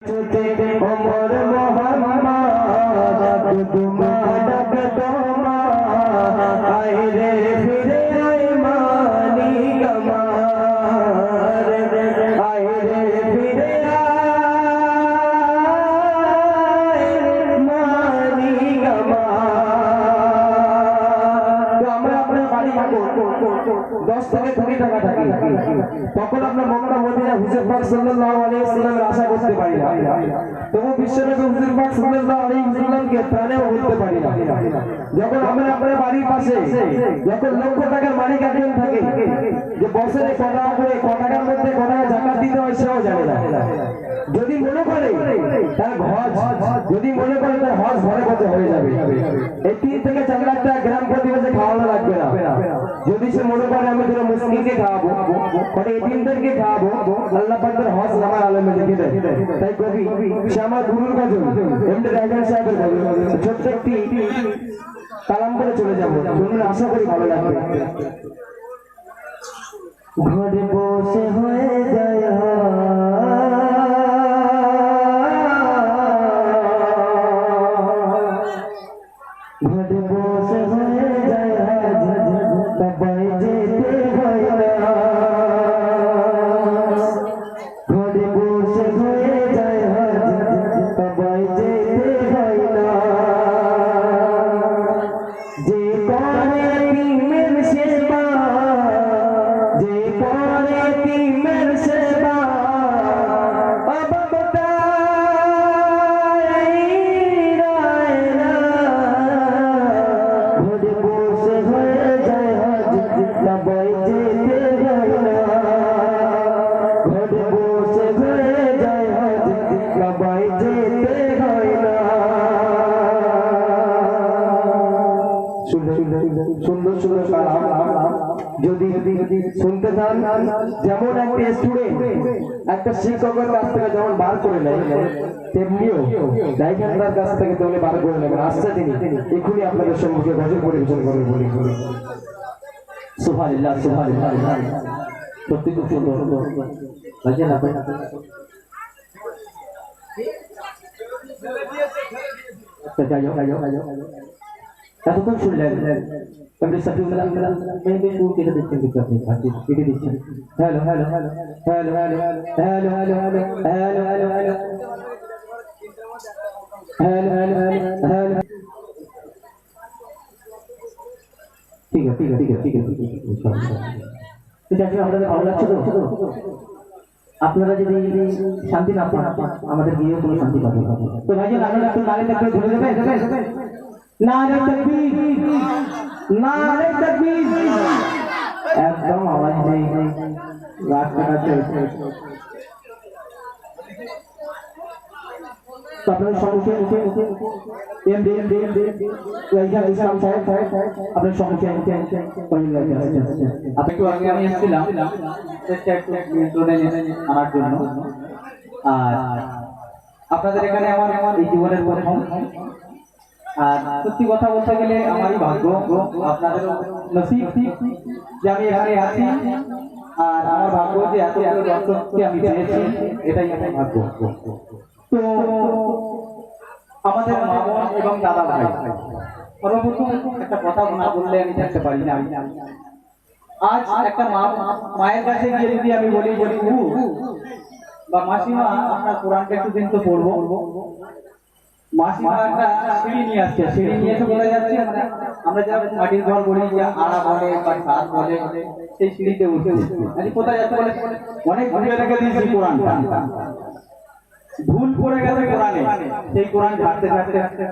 ওমর মোহাম্মদ তোমার ডাক তোমার আয় রে ফিরে আয় মানি গমার আয় রে ফিরে আয় মানি গমার। আমরা আপনার বাড়ি থাকবো 10 থেকে 20 টাকা থাকি, তখন আপনার মক্কা মদিনা হুজুর পাক সাল্লাল্লাহু আলাইহি ওয়াসাল্লামের আশা করতে পারি না, তবু বিশ্বনবী হুজুর পাক সাল্লাল্লাহু আলাইহি ওয়াসাল্লামকে প্রাণেও বলতে পারি না। যখন আমরা আপনার বাড়ির পাশে যখন লক্ষ টাকার মালিক একজন থাকে, যে বছরে ক টাকা করে ক টাকার মধ্যে ক টাকা যাকাত দিতে হয় সেও জানে না। যদি মনে করে তার হজ, যদি মনে করে তার হজ ঘরে পথে হয়ে যাবে, এই 3 থেকে 4 লাখ টাকা গ্রাম প্রতি মাসে খাওয়ানো লাগবে না। যদি সে মনে করে আমি তোর মুসলিমকে খাওয়াবো, মানে এতিমদেরকে খাওয়াবো, আল্লাহ পাক তার হজ নামার আলেমে লিখে দেয়। তাই কবি সে আমার গুরুর গজল এমনি রাইজান সাহেবের গজল ছোট্ট একটি কালাম করে চলে যাবো, শুনলে আশা করি ভালো লাগবে। ঘরে বসে হয়ে যায় ঘরে বসে হয়ে যায় সবাই যেতে হয় না, ঘরে বসে হয়ে যায় সবাই যেতে হয় না। যে করে তিমের সেবা, যে করে তিমের সেবা ঘরে বসে হয়ে যায় সবাই যেতে হয় না, ঘরে বসে হয়ে যায় সবাই যেতে হয় না। সুন্দর সুন্দর কালাম যদি শুনতে চান, যেমন একটা স্টুডেন্ট একটা শিক্ষকের কাছ থেকে যেমন বার করে নেয়, তেমনিও ডাইখানদার কাছ থেকে তেমনি বার করে নেবেন। আসছে তিনি এখনই আপনাদের সম্মুখে গজল পরিবেশন করবেন। বলি সুবহানাল্লাহ সুবহানাল্লাহ, সত্যি খুব সুন্দর। এতক্ষণ শুনলেন কেটে দিচ্ছেন কিন্তু আপনি কেটে দিচ্ছেন। Hello hello hello hello hello hello hello hello hello hello hello hello hello hello. ঠিক আছে ঠিক আছে ঠিক আছে ঠিক আছে ঠিক আছে, আপনাদের ভালো লাগছে তো? আপনারা যদি শান্তি না পান আমাদের গিয়ে কোনো শান্তি পাবেন। তো ভাইজান আপনারা একটু নারে তাকবীর ধরে দেবেন, নারে তাকবীর, নারে তাকবীর, একদম আওয়াজ নেই, রাস্তাটা চলছে। তো আপনার সম্মুখে এমডি রাইজান ইসলাম সাহেব আপনার সম্মুখে একটু আগে আমি এসেছিলাম আনার জন্য, আর আপনাদের এখানে আমার এই জীবনের প্রথম। আর সত্যি কথা বলতে গেলে আমারই ভাগ্য, আপনাদের নসিব যে আমি এখানে আছি, আর আমার ভাগ্য যে এত এত দর্শককে আমি পেয়েছি, এটাই আমার ভাগ্য। তো আমাদের মা বোন এবং দাদা ভাই, সর্বপ্রথম একটা কথা না বললে আমি থাকতে পারি না। আজ একটা মায়ের কাছে গিয়ে যদি আমি বলি বা মাসিমা আপনার কোরআনটা একটু দিন তো পড়বো, মাসিমা একটা সিঁড়ি নিয়ে আসছে, সিঁড়ি নিয়ে এসে বলে যাচ্ছে, মানে আমরা যারা মাটির ঘর বলি, আড়া বলে বা ছাদ বলে, সেই সিঁড়িতে উঠে কোথায় যাচ্ছে বলে অনেক ঘুরে রেখে দিয়েছি কোরআনটা, ভুল পড়ে গেছে কোরআনে, সেই কোরআন ঘাটতে ঘাটতে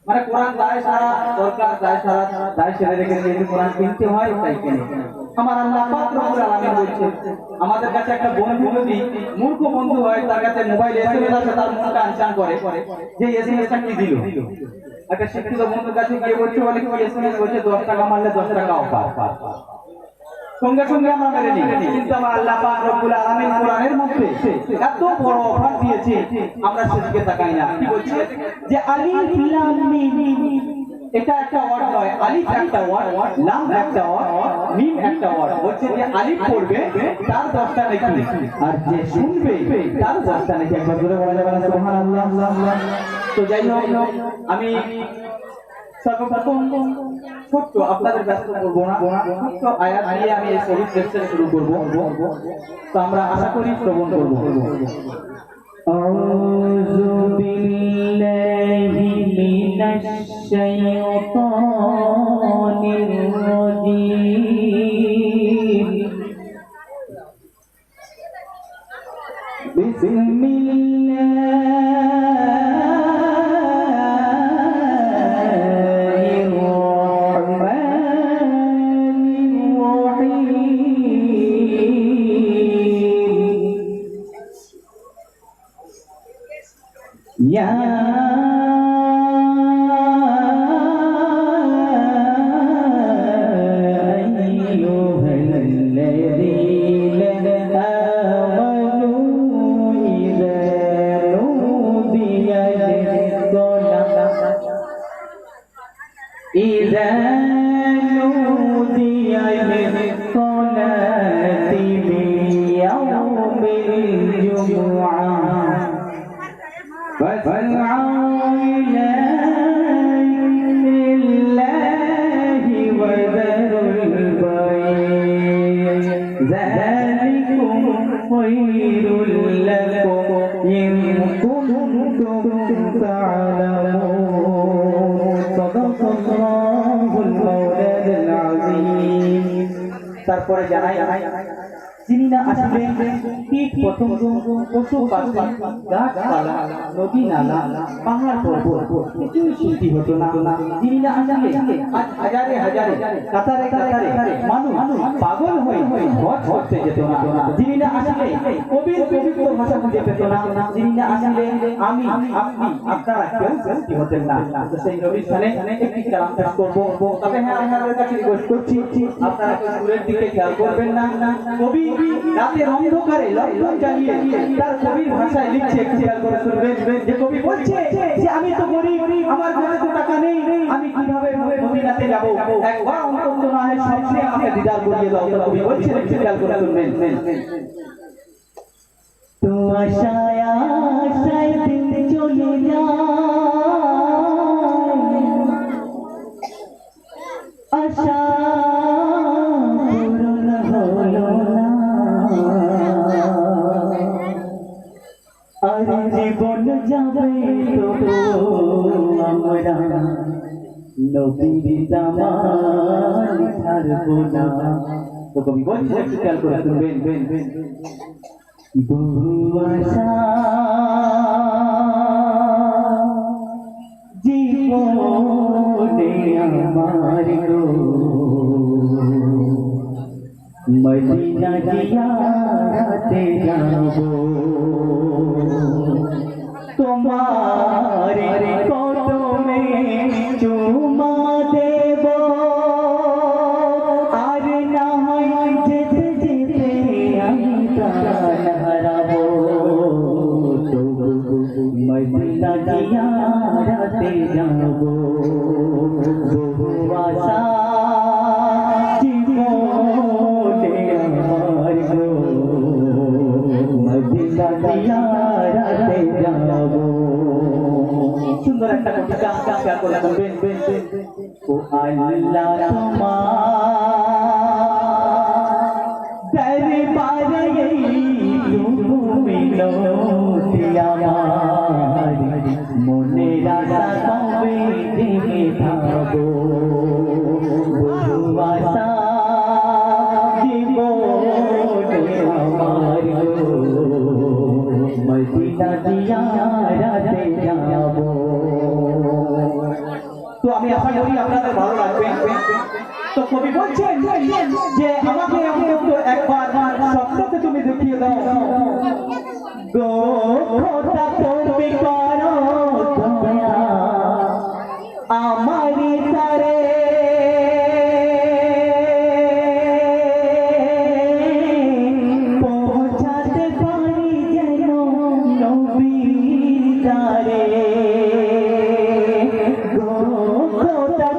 মানে কোরআন দায় সারা দরকার, দায় সারা দায় সেরে রেখে দিয়েছে, কোরআন কিনতে হয় তাই কেনে। আমার আল্লাহ পাক রব্বুল আলামিন বলছেন, আমাদের কাছে একটা বন্ধু যদি মূর্খ বন্ধু হয়, তার কাছে মোবাইল এসএমএস আছে, তার মনটা আনচান করে যে এসএমএসটা কি দিল। একটা শিক্ষিত বন্ধুর কাছে গিয়ে বলছে, বলে কি এসএমএস বলছে 10 টাকা মারলে 10 টাকা অফার, সঙ্গে সঙ্গে আমরা মেনে নিই। কিন্তু আমার আল্লাহ পাক রব্বুল আলামিন কোরআনের মধ্যে এত বড় অফার দিয়েছে, আমরা সেদিকে তাকাই না। কি বলছে যে আলিফ লাম মিম, এটা একটা ওয়ার্ড নয়, আলিফ একটা ওয়ার্ড, লাম একটা ওয়ার্ড, মিম একটা ওয়ার্ড। বলছে যে আলিফ পড়বে তার 10টা নেকি, আর যে শুনবে তার 10টা নেকি। একবার জোরে বলা যাবে না সুবহানাল্লাহ? তো যাই হোক, আমি সর্বপ্রথম ছোট্ট, আপনাদের ব্যস্ত করবো না, ছোট্ট আয়াত দিয়ে আমি এই শহীদ লেকচার শুরু করব। তো আমরা আশা করি শ্রবণ করব। আউযু বিল্লাহি মিনাশ শাইতানির রাজীম। বিসমিল্লাহির রাহমানির রাহিম। ইয়া إذا نودي للصلاة من يوم الجمعة فاسعوا إلى الله وذروا البيع ذلكم خير لكم إن كنتم تعلمون صدق الله المولى العظيم। তারপরে জানাই যিনি না আসবেন কীট পতঙ্গ পশু পাখি গাছপালা নদী নালা পাহাড় পর্বত কিছুই সৃষ্টি হতো না। যিনি না আসলে আজ হাজারে হাজারে কাতারে কাতারে মানুষ পাগল হয়ে হজ করতে যেত না। যিনি না আসলে কবির পবিত্র ভাষা খুঁজে পেত না। যিনি না আসলে আমি আপনি আপনারা কেউ সৃষ্টি হতেন না। তো সেই নবীর স্থানে একটি কালাম পেশ করবো। তবে হ্যাঁ, আপনাদের কাছে রিকোয়েস্ট করছি আপনারা কেউ দূরের দিকে খেয়াল করবেন না। কবি রাতের অন্ধকারে লণ্ঠন জ্বালিয়ে তার কবির ভাষায় লিখছে, একটু খেয়াল করে শুনবেন। যে কবি বলছে যে আমি তো গরিব, আমার কাছে তো টাকা নেই, আমি কিভাবে মদিনাতে যাব? একবার অন্তত না হয় সবচেয়ে আমাকে দিদার করিয়ে দাও। তো কবি বলছে, একটু খেয়াল করে শুনবেন। তো আশায় আশায় দিন চলে যায়, আশা পূরণ হলো না, আর জীবন যাবে তো আমরা নবীর দামান ছাড়বো না। তো কবি বলছে, একটু খেয়াল করে শুনবেন। বহু আশা জীবনে আমার গো, মদিনা জিয়ারতে যাব, তোমার কদমে চুমা দেব, আর না হয় যেতে যেতে আমি প্রাণ হারাবো, তবু মদিনা জিয়ারতে যাব। বহু আশা জীবনে আমার গো, মদিনা জিয়ারতে যাব। সুন্দর একটা কবিতা খেয়াল করে বলবেন। ও আল্লাহ তোমার দরবারে তুমি মিনতি আমার, মনের আশা কবে দিবে থাকবো, বহু আশা জীবনে আমার গো, মদিনা জিয়ারতে যাব। তো আমি আশা করি আপনাদের ভালো লাগবে। তো কবি বলছেন যে আমাকে অন্তত একবার স্বপ্নকে তুমি দেখিয়ে দাও গো, খোদা তুমি করো দয়া আমার তারে, পৌঁছাতে পারি যেন নবীর দ্বারে গো, খোদা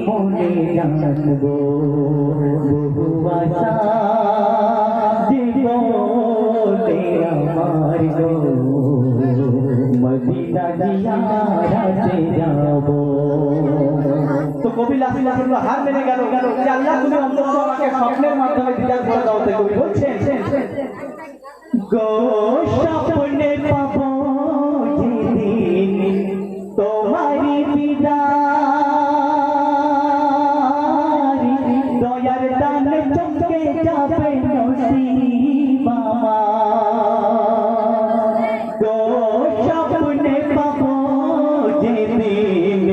মনে জানবো বহু আশা জীবনে আমার গো মদিনা জিয়ারতে যাবো। তো কবি লাফি লাফি হার মেনে গেল যে আল্লাহ তুমি অন্তত আমাকে স্বপ্নের মাধ্যমে দিদার করে দাও। তাই কবি বলছেন গো স্বপ্নে পাবো যেদিন তোমারি দিদার দয়ার দানে চমকে যাবে নসিব আমার। গো স্বপ্নে পাবো যেদিন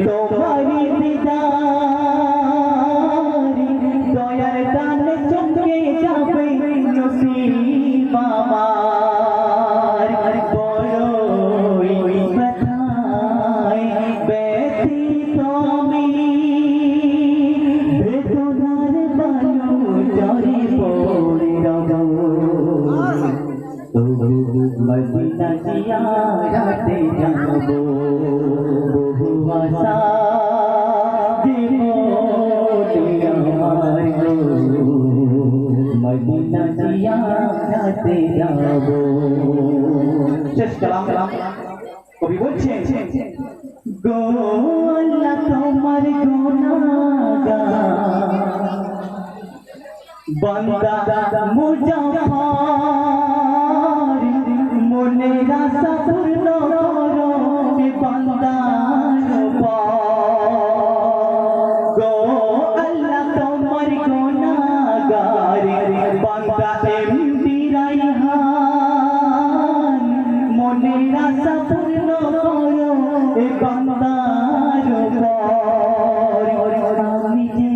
তোমারি দিদার দয়ার দানে চমকে যাবে নসিব আমার। বড়ই ব্যথায় ব্যথিত আমি বেদনার বায়ু জরে পড়ে রব মদিনা জিয়ারতে যাবো বহু আশা জীবনে আমার গো মদিনা জিয়ারতে যাবো। শেষ কালাম কবি বলছেন গো আল্লাহ তোমার গুনাহগার বান্দা মুজাফফর মনের আশা পূর্ণ করো বান্দার পার। গো আল্লাহ তোমার গুনাহগার বান্দা এমডি রাইহান মনের আশা পূর্ণ করো এ বান্দার পার। আমি যে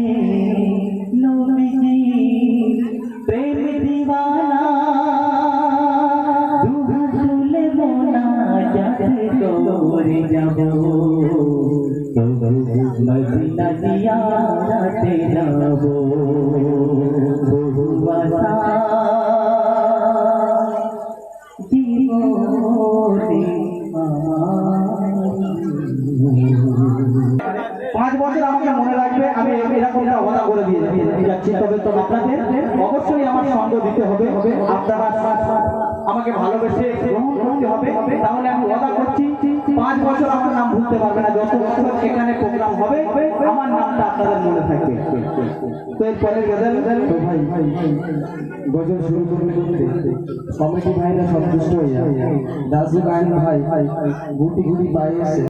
নবীজি প্রেম দিওয়ানা দুহাত তুলে মোনাজাত করে যাবো মদিনা জিয়ারতে যাবো বহু আশা জীবনে আমার। 5 বছর আমাকে মনে রাখবে, আমি এরকম একটা ওয়াদা করে দিয়ে যাচ্ছি। তবে আপনাদের অবশ্যই আমার সঙ্গ দিতে হবে, আপনারা আমাকে ভালোবেসে গ্রহণ করতে হবে। তাহলে আমি ওয়াদা করছি 5 বছর আমার নাম ভুলতে পারবে না। যত বছর এখানে প্রোগ্রাম হবে আমার নামটা আপনাদের মনে থাকবে। তো এরপরে গজল ভাই গজল শুরু করতে কমিটি ভাইরা সন্তুষ্ট হয়ে যায়। রাজু গায়ন ভাই গুটি গুটি পায়ে এসে